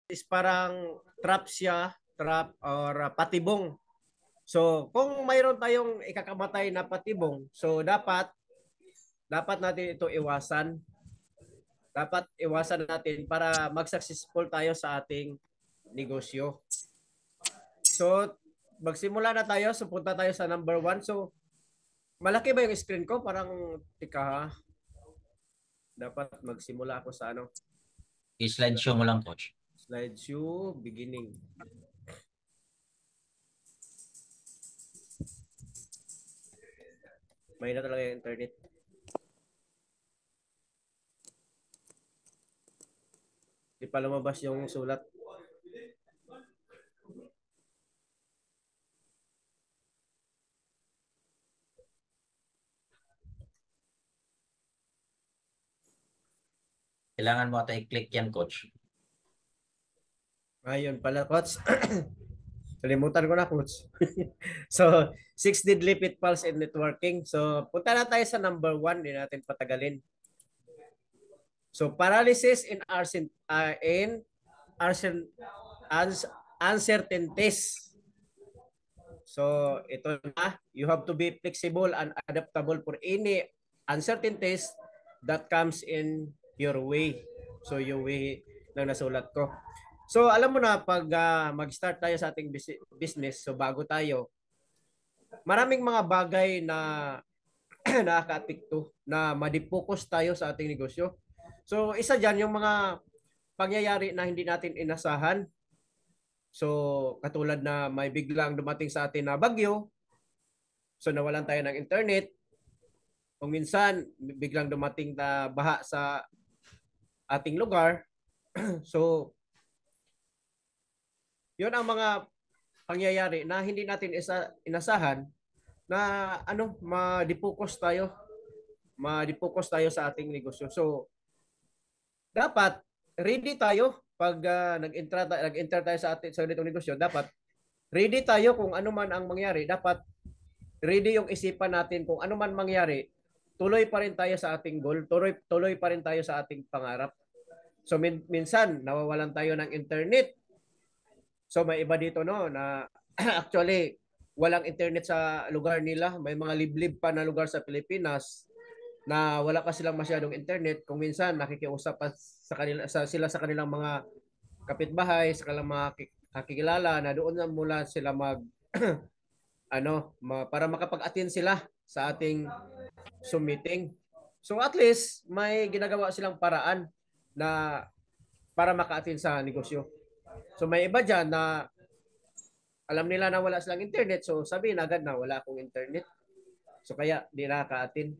is parang trap siya, trap or patibong. So, kung mayroon tayong ikakamatay na patibong, so dapat natin ito iwasan. Dapat iwasan natin para mag-successful tayo sa ating negosyo. So, magsimula na tayo. So, punta tayo sa number 1. So, malaki ba yung screen ko? Parang, tika ha. Dapat magsimula ako sa ano. I-slide show mo lang, coach. Slideshow, beginning. May na talaga yung internet. Di pa lumabas yung sulat. Kailangan mo ata i-click yan, coach. Ayun pala, coach. Kalimutan ko na, coach. So, 6 deadly pitfalls in networking. So, punta na tayo sa number 1. Hindi natin patagalin. So, paralysis in uncertainties. So, ito na. You have to be flexible and adaptable for any uncertainties that comes in your way. So, yung way na nasulat ko. So, alam mo na, pag mag-start tayo sa ating business, so bago tayo, maraming mga bagay na nakaka-apekto na madipokus tayo sa ating negosyo. So, isa dyan yung mga pangyayari na hindi natin inasahan. So, katulad na may biglang dumating sa atin na bagyo, so nawalan tayo ng internet, kung minsan biglang dumating na baha sa ating lugar, so yun ang mga pangyayari na hindi natin inasahan na madipokus tayo sa ating negosyo. So, dapat ready tayo pag nag-enter tayo sa ganitong negosyo. Dapat ready tayo kung ano man ang mangyari. Dapat ready yung isipan natin kung ano man mangyari. Tuloy pa rin tayo sa ating goal. Tuloy pa rin tayo sa ating pangarap. So minsan nawawalan tayo ng internet. So may iba dito no na actually walang internet sa lugar nila. May mga liblib pa na lugar sa Pilipinas na wala pa silang masyadong internet. Kung minsan nakikiusap pa sila sa kanilang mga kapitbahay, sa kanilang mga kakilala na doon na mula sila para makapag-attend sila sa ating Zoom meeting. So at least may ginagawa silang paraan na para maka-attend sa negosyo. So may iba dyan na alam nila na wala silang internet, so sabihin agad na wala akong internet. So kaya di nakaka-attend.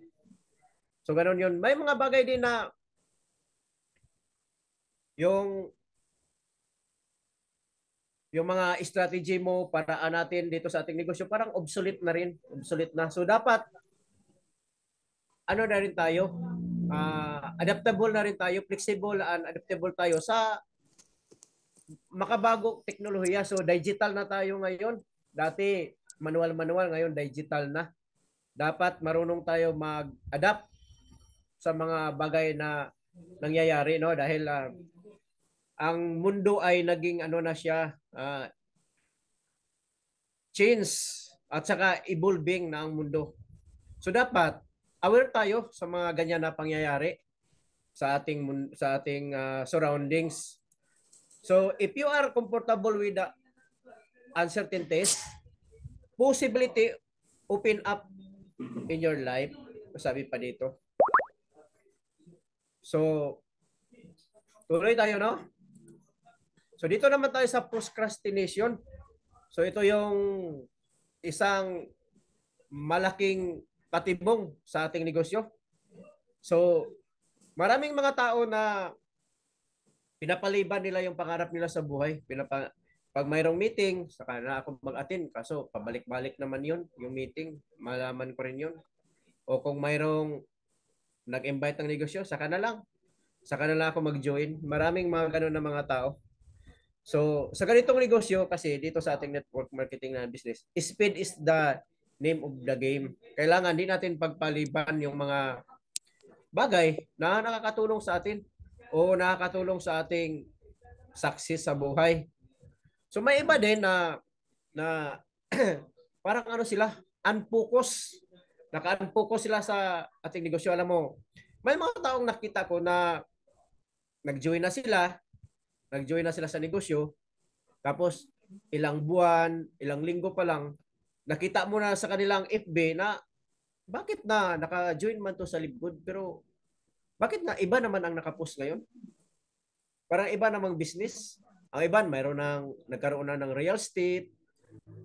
So ganoon yun. May mga bagay din na yung mga strategy mo para natin dito sa ating negosyo parang obsolete na rin. Obsolete na. So dapat na rin tayo, adaptable na rin tayo, flexible and adaptable tayo sa makabagong teknolohiya. So digital na tayo ngayon. Dati manual, ngayon digital na. Dapat marunong tayo mag-adapt sa mga bagay na nangyayari, no? Dahil ang mundo ay naging na siya, change at saka evolving na ang mundo. So dapat aware tayo sa mga ganyan na pangyayari sa ating surroundings. So if you are comfortable with the uncertainties, possibility open up in your life. Sabi pa dito. So tuloy tayo, no? So dito naman tayo sa procrastination. So ito yung isang malaking patibong sa ating negosyo. So maraming mga tao na pinapaliban nila yung pangarap nila sa buhay. Pag mayroong meeting, saka na ako mag-attend. Kaso pabalik-balik naman yun, yung meeting. Malaman ko rin yun. O kung mayroong nag-invite ng negosyo, saka na lang ako mag-join. Maraming mga ganun na mga tao. So, sa ganitong negosyo, kasi dito sa ating network marketing na business, speed is the name of the game. Kailangan din natin pagpaliban yung mga bagay na nakakatulong sa atin o nakakatulong sa ating success sa buhay. So may iba din na parang ano sila, unfocus. Naka-unfocus sila sa ating negosyo. Alam mo, may mga taong nakita ko na nag-join na sila, sa negosyo, tapos ilang buwan, ilang linggo pa lang, nakita mo na sa kanilang FB na bakit na naka-join man to sa Libgod pero bakit na iba naman ang nakapost ngayon? Parang iba namang business. Ang iba mayroon nagkaroon na ng real estate.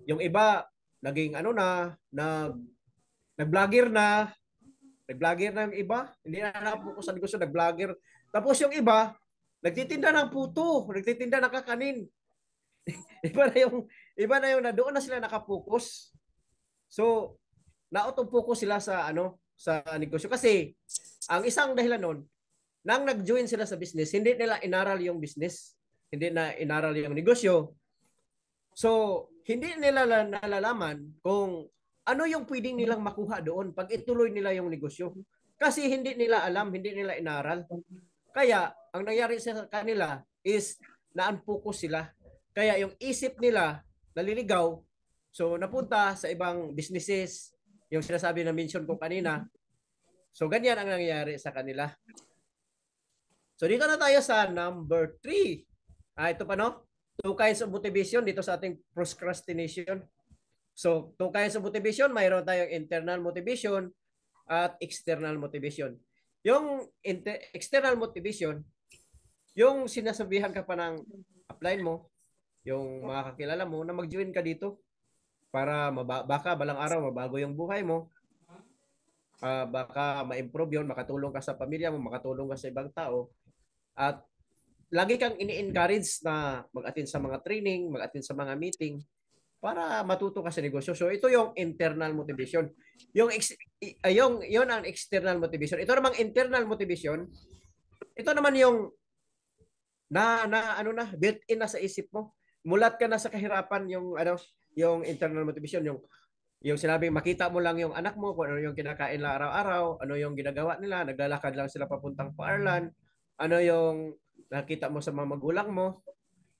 Yung iba naging ano nag-vlogger na. Nag-vlogger na yung iba. Hindi na nakapokus sa negosyo, nag-vlogger. Tapos yung iba, nagtitinda ng puto, nagtitinda ng kakanin. iba na yung na doon na sila nakapokus. So, na-auto-focus sila sa negosyo kasi ang isang dahilan nun, nang nag-join sila sa business, hindi nila inaral yung business, hindi na inaral yung negosyo. So, hindi nila nalalaman kung ano yung pwedeng nilang makuha doon pag ituloy nila yung negosyo. Kasi hindi nila alam, hindi nila inaral. Kaya, ang nangyari sa kanila is na-unfocus sila. Kaya yung isip nila naliligaw, so napunta sa ibang businesses, yung sinasabi na mention ko kanina. So, ganyan ang nangyayari sa kanila. So dito na tayo sa number 3. Ito pa no? 2 kinds of motivation dito sa ating procrastination. So 2 kinds of motivation, mayroon tayong internal motivation at external motivation. Yung external motivation, yung sinasabihan ka pa ng upline mo, yung mga kakilala mo na mag-join ka dito para baka balang araw mabago yung buhay mo. Baka ma-improve yun, makatulong ka sa pamilya mo, makatulong ka sa ibang tao. At lagi kang ini-encourage na mag-attend sa mga training, mag-attend sa mga meeting para matuto ka sa negosyo. So ito yung internal motivation. Yung ang external motivation. Ito namang internal motivation. Ito naman yung built-in na sa isip mo. Mulat ka na sa kahirapan yung internal motivation, yung sinabing makita mo lang yung anak mo kung ano yung kinakain nila araw-araw, ano yung ginagawa nila, naglalakad lang sila papuntang paaralan, ano yung nakita mo sa mga magulang mo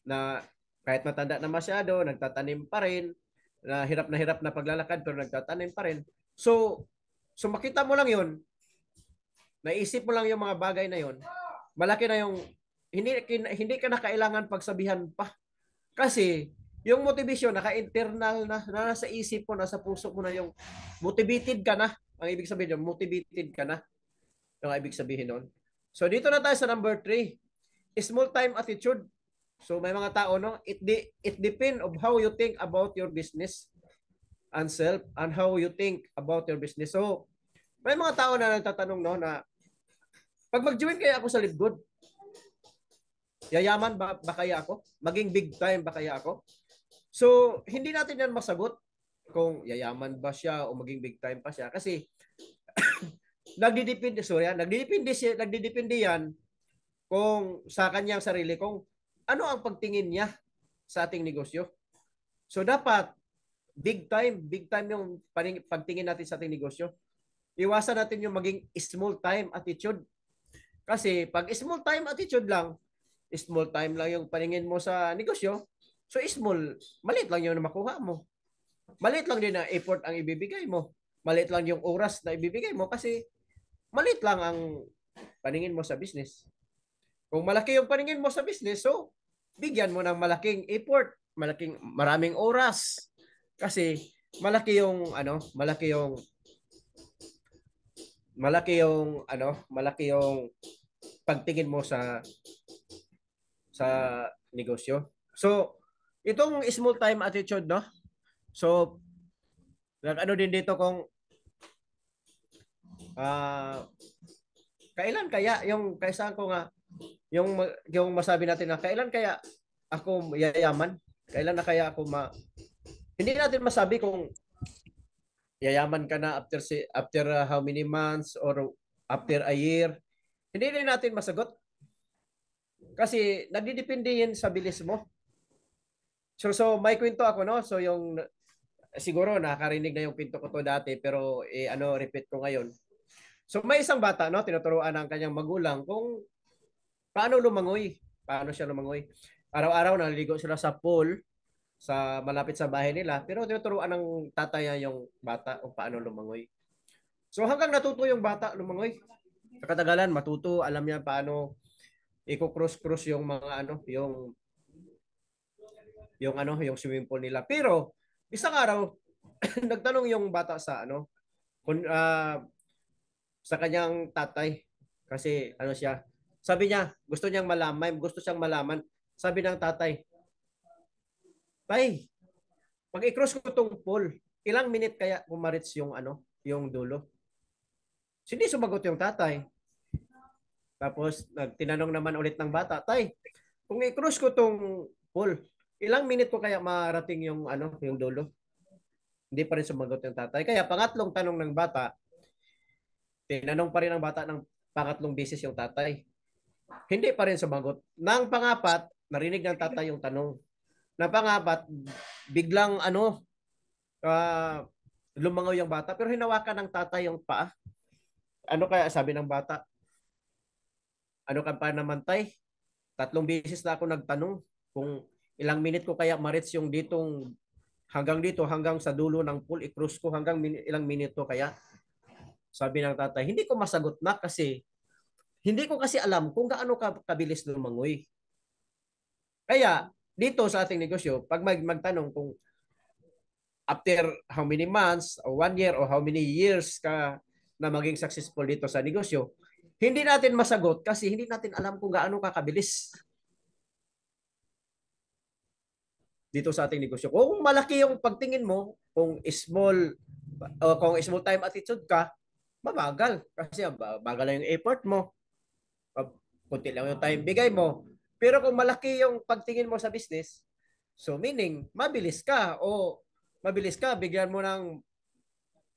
na kahit matanda na masyado, nagtatanim pa rin, na hirap na paglalakad pero nagtatanim pa rin. So makita mo lang yun, naisip mo lang yung mga bagay na yun, malaki na yung, hindi ka na kailangan pagsabihan pa. Kasi yung motivation, naka-internal na nasa isip mo, nasa puso mo na yung motivated ka na. Ang ibig sabihin yung motivated ka na. Yung ibig sabihin nun. So dito na tayo sa number 3. Small time attitude. So may mga tao, no? It depends of how you think about your business and self and how you think about your business. So may mga tao na nagtatanong, no, na pag mag-join kaya ako sa Libgod, yayaman ba kaya ako? Maging big time ba kaya ako? So hindi natin yan masagot kung yayaman ba siya o maging big time pa siya kasi nagdidepende yan kung sa kanyang sarili, kung ano ang pagtingin niya sa ating negosyo. So dapat big time yung pagtingin natin sa ating negosyo. Iwasan natin yung maging small time attitude. Kasi pag small time attitude lang, small time lang yung paningin mo sa negosyo, so small, maliit lang yung makuha mo. Maliit lang din na effort ang ibibigay mo. Maliit lang yung oras na ibibigay mo kasi maliit lang ang paningin mo sa business. Kung malaki yung paningin mo sa business, so bigyan mo ng malaking effort, maraming oras. Kasi malaki yung pagtingin mo sa negosyo. So, itong small time attitude, no? So, din dito kung kailan kaya yung kaisan ko nga yung masabi natin na kailan kaya ako yayaman? Kailan na kaya ako hindi natin masabi kung yayaman ka na after how many months or after a year. Hindi rin natin masagot. Kasi nagdidepende yan sa bilis mo. So may kwento ako, no? So yung siguro nakarinig na yung kwento ko to dati pero repeat ko ngayon. So may isang bata, no, tinuturuan ng kanyang magulang kung paano siya lumangoy. Araw-araw naliligo sila sa pool sa malapit sa bahay nila, pero tinuturuan ng tatay yung bata kung paano lumangoy. So hanggang natuto yung bata lumangoy. Sa katagalan matuto, alam niya paano i-cross yung mga ano, yung swimming pool nila. Pero isang araw nagtanong yung bata sa ano, kung, sa kanyang tatay kasi ano siya. Sabi niya, gusto siyang malaman. Sabi ng tatay, "Tay, pag i-cross ko tong pool, ilang minute kaya kumarits yung ano, yung dulo?" Hindi sumagot yung tatay. Tapos tinanong naman ulit ng bata, "Tay, kung i-cross ko tong pool, ilang minute ko kaya marating yung ano, yung dulo?" Hindi pa rin sumagot yung tatay. Kaya pangatlong tanong ng bata, tinanong pa rin ng bata ng pangatlong beses yung tatay. Hindi pa rin sumagot. Nang pangapat, narinig ng tatay yung tanong. Nang pangapat, biglang ano, lumangaw yung bata pero hinawakan ng tatay yung paa. Ano kaya sabi ng bata? Ano ka pa naman tay? 3 beses na ako nagtanong kung ilang minute ko kaya marits yung dito hanggang sa dulo ng pool i-cross ko hanggang ilang minuto kaya. Sabi ng tatay, hindi ko masagot na kasi hindi ko kasi alam kung gaano kabilis lumangoy. Kaya dito sa ating negosyo, pag magtanong kung after how many months or 1 year or how many years ka na maging successful dito sa negosyo, hindi natin masagot kasi hindi natin alam kung gaano kakabilis dito sa ating negosyo. Kung malaki yung pagtingin mo, kung small time attitude ka, mabagal kasi bagal lang yung effort mo. Kunti lang yung time bigay mo. Pero kung malaki yung pagtingin mo sa business, so meaning mabilis ka, bigyan mo ng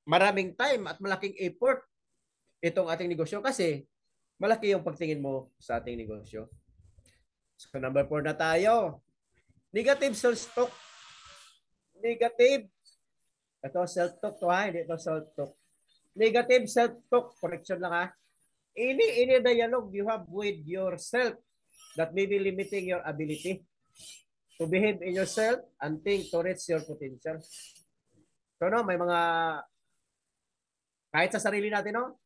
maraming time at malaking effort itong ating negosyo kasi malaki yung pagtingin mo sa ating negosyo. So number 4 na tayo. Negative self-talk. Negative. Ito self-talk to ha, hindi ito self-talk. Negative self-talk, correction lang ha. Any dialogue you have with yourself that may be limiting your ability to behave in yourself and think to reach your potential. So no, may mga kahit sa sarili natin no,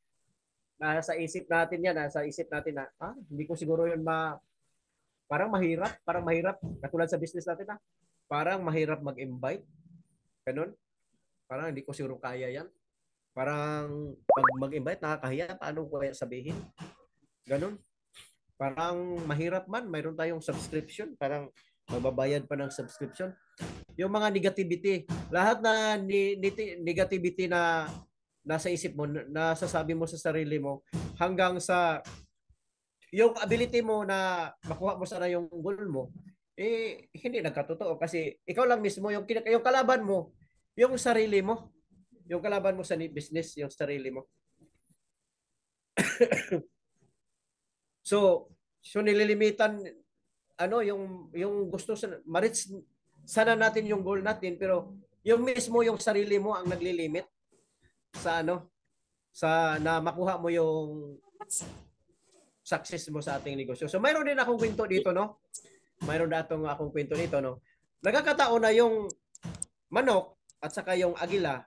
nasa isip natin yan, nasa isip natin na hindi ko siguro yun parang mahirap katulad sa business natin parang mahirap mag-invite. Ganun. Parang hindi ko siguro kaya yan. Parang pag mag-invite nakakahiya, paano ko kaya sabihin? Ganun. Parang mahirap man, mayroon tayong subscription, parang mababayad pa ng subscription. Yung mga negativity, lahat na negativity na nasa isip mo, nasasabi mo sa sarili mo, hanggang sa yung ability mo na makuha mo sana yung goal mo, hindi nagkatotoo kasi ikaw lang mismo, yung kalaban mo, yung sarili mo. Yung kalaban mo sa business, yung sarili mo. So nililimitan yung gusto ma-reach sana natin yung goal natin pero yung mismo yung sarili mo ang naglilimit sa na makuha mo yung success mo sa ating negosyo. So mayroon din akong kwento dito no. Mayroon akong kwento dito no. Nagkakataon na yung manok at saka yung agila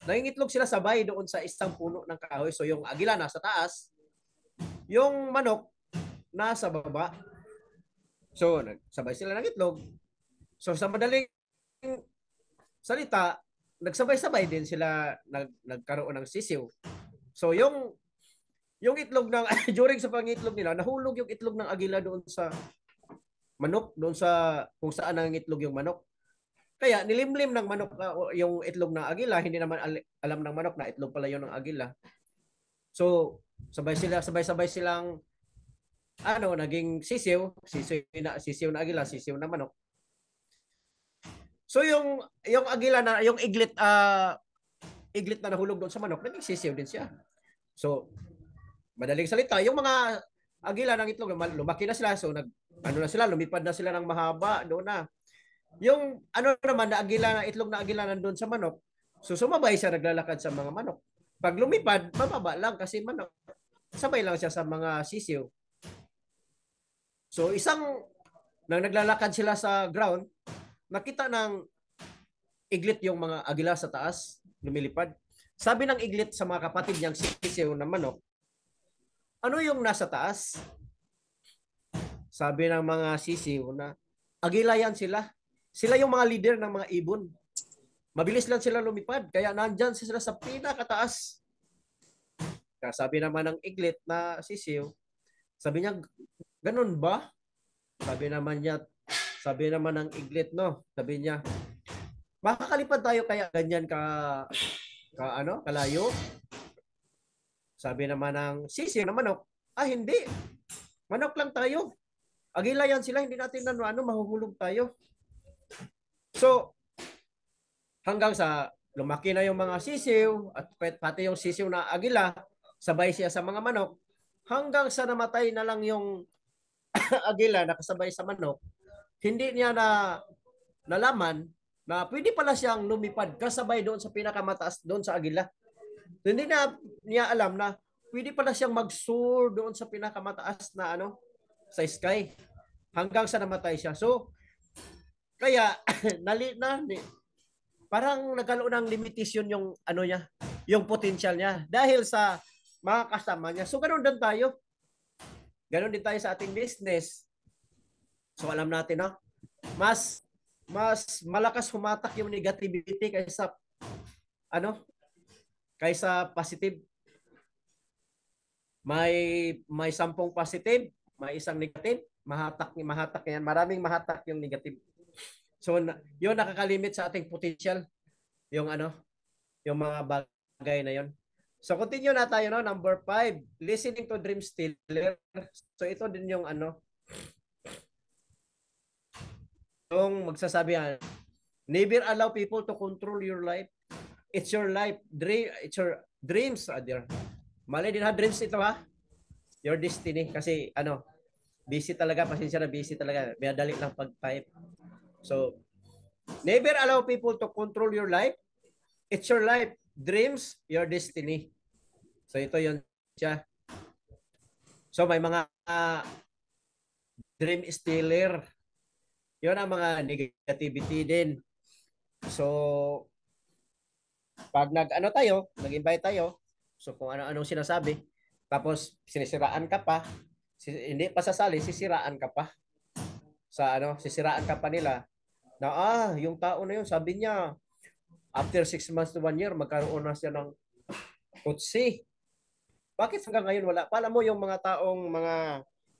nangingitlog sila sabay doon sa isang puno ng kahoy. So yung agila nasa taas, yung manok nasa baba. So nagsabay sila ng itlog. So sa madaling salita, nagsabay-sabay din sila nagkaroon ng sisiw. So yung itlog ng during sa pangitlog nila, nahulog yung itlog ng agila doon sa manok, doon sa kung saan nangitlog yung manok. Kaya nilimlim ng manok yung itlog ng agila, hindi naman alam ng manok na itlog pala yun ng agila. So sabay-sabay silang naging sisiw na agila, sisiw na manok. So yung agila na yung iglit na nahulog doon sa manok, naging sisiw din siya. So madaling salita, yung mga agila ng itlog lumaki na sila, so lumipad na sila ng mahaba doon na. Yung naman na itlog na agila nandoon sa manok, so sumabay siya naglalakad sa mga manok. Pag lumipad, mababa lang kasi manok. Sabay lang siya sa mga sisiw. So isang nang naglalakad sila sa ground, nakita ng iglit yung mga agila sa taas, lumilipad. Sabi ng iglit sa mga kapatid niyang sisiw na manok, ano yung nasa taas? Sabi ng mga sisiw na agila yan sila. Sila yung mga leader ng mga ibon. Mabilis lang sila lumipad, kaya nandyan sila sa pinakataas. Kaya sabi naman ng iglit na sisiw, sabi niya, ganun ba? Sabi naman ng iglit, no? Sabi niya, makakalipad tayo kaya ganyan kalayo? Sabi naman ng sisiw na manok, hindi. Manok lang tayo. Agila yan sila, hindi natin mahuhulog tayo. So, hanggang sa lumaki na yung mga sisiw at pati yung sisiw na agila, sabay siya sa mga manok, hanggang sa namatay na lang yung agila na kasabay sa manok, hindi niya nalaman na pwede pala siyang lumipad kasabay doon sa pinakamataas doon sa agila. Hindi na niya alam na pwede pala siyang mag-soar doon sa pinakamataas na sa sky hanggang sa namatay siya. So kaya parang nagkaroon ng limitation yung niya, yung potential niya dahil sa mga kasama niya. So ganoon din tayo. Ganoon din tayo sa ating business. So alam natin, no? Mas malakas humatak yung negativity kaysa positive. May 10 positive, may isang negative, mahatak yan. Maraming mahatak yung negative. So yun nakakalimit sa ating potential yung yung mga bagay na yon. So continue na tayo, no? Number 5, listening to dream stealer. So ito din yung yung magsasabi never allow people to control your life. It's your life. It's your dreams, dear. Mali din dreams ito, ha? Your destiny. Kasi busy talaga, pasensya na, busy talaga. May dali lang pag-type. So, never allow people to control your life. It's your life. Dreams, your destiny. So, ito yun siya. So, may mga dream stealer. Yun ang mga negativity din. So, pag nag-invite tayo, so kung ano-anong sinasabi, tapos sinisiraan ka pa, hindi pa sasali, sisiraan ka pa. Sisiraan ka pa nila na yung tao na yun, sabi niya, after 6 months to 1 year, magkaroon na siya ng kutsi. Bakit hanggang ngayon wala? Alam mo yung mga taong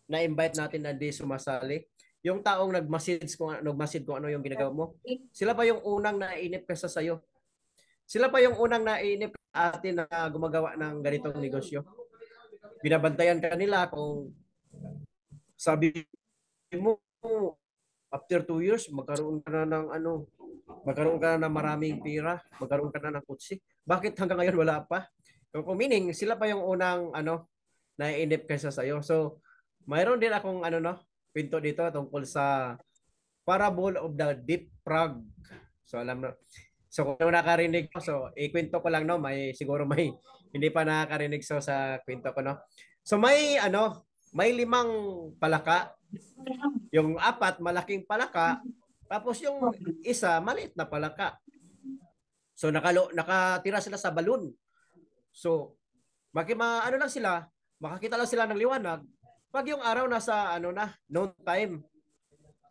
na-invite natin na hindi sumasali, yung taong nag-message kung ano yung ginagawa mo, sila pa yung unang naiinip kaysa sa'yo. Sila pa yung unang naiinip atin na gumagawa ng ganitong negosyo. Binabantayan ka nila kung sabi mo, after 2 years, magkaroon ka na ng maraming pira, magkaroon ka na ng kutsi. Bakit hanggang ngayon wala pa? Kung meaning, sila pa yung unang naiinip kaysa sa'yo. So, mayroon din akong kwento dito tungkol sa parable of the deep frog. So, alam na. So, kung nakarinig ko, so, ikwento ko lang, no? Siguro may hindi pa nakakarinig sa kwento ko, no? So, may 5 palaka. Yung 4, malaking palaka. Tapos yung isa, maliit na palaka. So, nakatira sila sa balon. So, lang sila, makakita lang sila ng liwanag. Pag yung araw nasa noon time,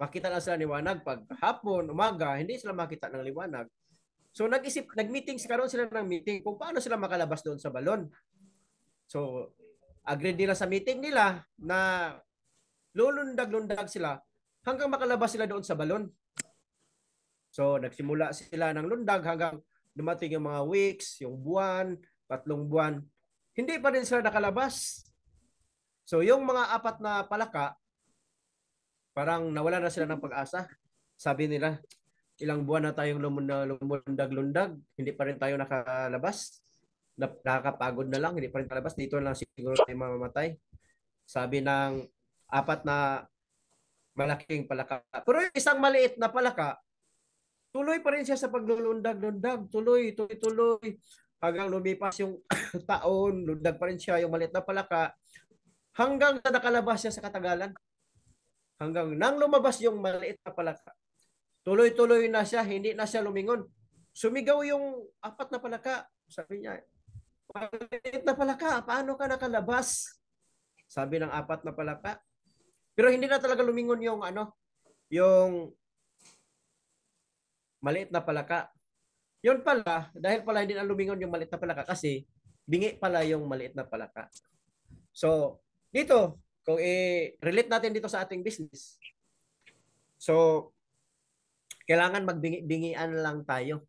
makita lang sila ng liwanag. Pag hapon, umaga, hindi sila makita ng liwanag. So nag-meeting sila ng meeting kung paano sila makalabas doon sa balon. So agreed nila sa meeting nila na lulundag-lundag sila hanggang makalabas sila doon sa balon. So nagsimula sila ng lundag hanggang dumating yung mga weeks, yung buwan, 3 buwan. Hindi pa rin sila nakalabas. So yung mga 4 na palaka, parang nawala na sila ng pag-asa. Sabi nila, ilang buwan na tayong lumundag-lundag, hindi pa rin tayo nakalabas. Nakakapagod na lang, hindi pa rin nakalabas. Dito lang siguro tayo mamamatay. Sabi ng 4 na malaking palaka. Pero yung isang maliit na palaka, tuloy pa rin siya sa paglulundag-lundag. Tuloy. Hanggang lumipas yung taon, lundag pa rin siya, yung maliit na palaka. Hanggang sa nakalabas siya sa katagalan. hanggang nang lumabas yung maliit na palaka. Tuloy-tuloy na siya, hindi na siya lumingon. Sumigaw yung apat na palaka. Sabi niya, maliit na palaka, paano ka nakalabas? Sabi ng apat na palaka. Pero hindi na talaga lumingon yung yung maliit na palaka. Yun pala, dahil pala hindi na lumingon yung maliit na palaka kasi bingi pala yung maliit na palaka. So, dito, kung i-relate natin dito sa ating business. So, kailangan magbingi-bingian lang tayo.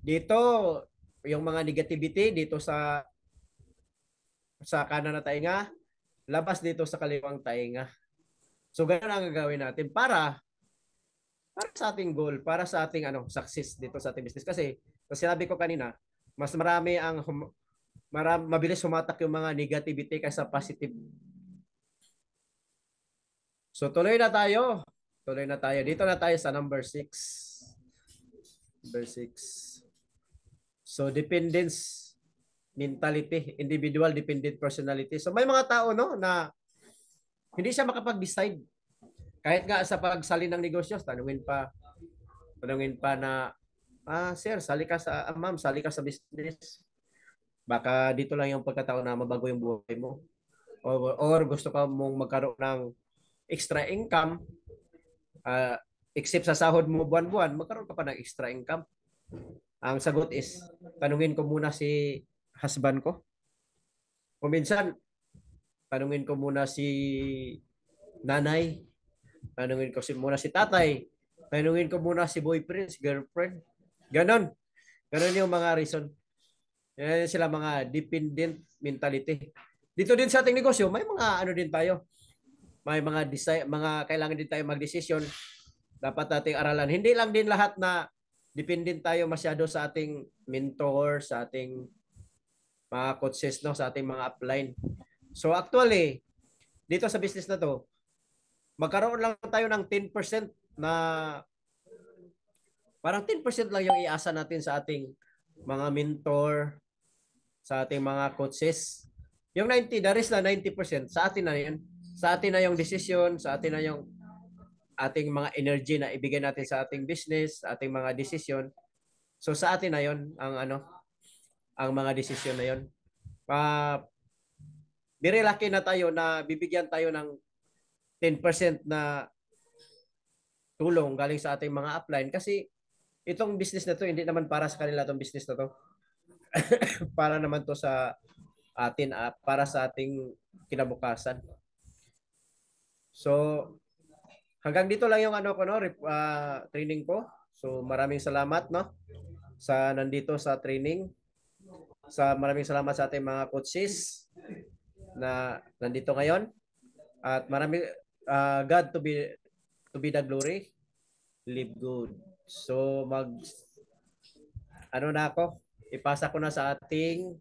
Dito, yung mga negativity dito sa kanan na tainga, labas dito sa kaliwang tainga. So, ganun ang gagawin natin para sa ating goal, para sa ating success dito sa ating business. Kasi, sinabi ko kanina, mas marami ang mabilis humatak yung mga negativity kaysa positive. So, tuloy na tayo. Tuloy na tayo. Dito na tayo sa number 6. Number 6. So, dependence mentality, individual dependent personality. So, may mga tao na hindi siya makapag-decide. Kahit nga sa pagsalin ng negosyo, tanungin pa na, sir, ma'am, sali ka sa business. Baka dito lang yung pagkataon na mabago yung buhay mo. Or gusto ka mong magkaroon ng extra income, except sa sahod mo buwan-buwan, magkaroon ka pa ng extra income. Ang sagot is, tanungin ko muna si husband ko. O minsan, tanungin ko muna si nanay. Tanungin ko muna si tatay. Tanungin ko muna si boyfriend, si girlfriend. Ganon. Ganon yung mga reason. Yan sila mga dependent mentality. Dito din sa ating negosyo, may mga din tayo. May mga kailangan din tayo magdesisyon. Dapat nating aralan. Hindi lang din lahat na dependent tayo masyado sa ating mentor, sa ating mga coaches, sa ating mga upline. So actually, dito sa business na to, magkaroon lang tayo ng 10% na parang 10% lang yung iasa natin sa ating mga mentor, sa ating mga coaches. Yung 90, the rest na 90%, sa atin na yun. Sa atin na yung decision, sa atin na yung ating mga energy na ibigay natin sa ating business, sa ating mga decision. So sa atin na yun, ang mga decision na yun. Very lucky na tayo na bibigyan tayo ng 10% na tulong galing sa ating mga upline kasi itong business na to hindi naman para sa kanila itong business na to. Para naman to sa atin, para sa ating kinabukasan. So hanggang dito lang yung training ko. So maraming salamat sa nandito sa training. Maraming salamat sa ating mga coaches na nandito ngayon. At maraming God to be the glory. Live good. So ipasa ko na sa ating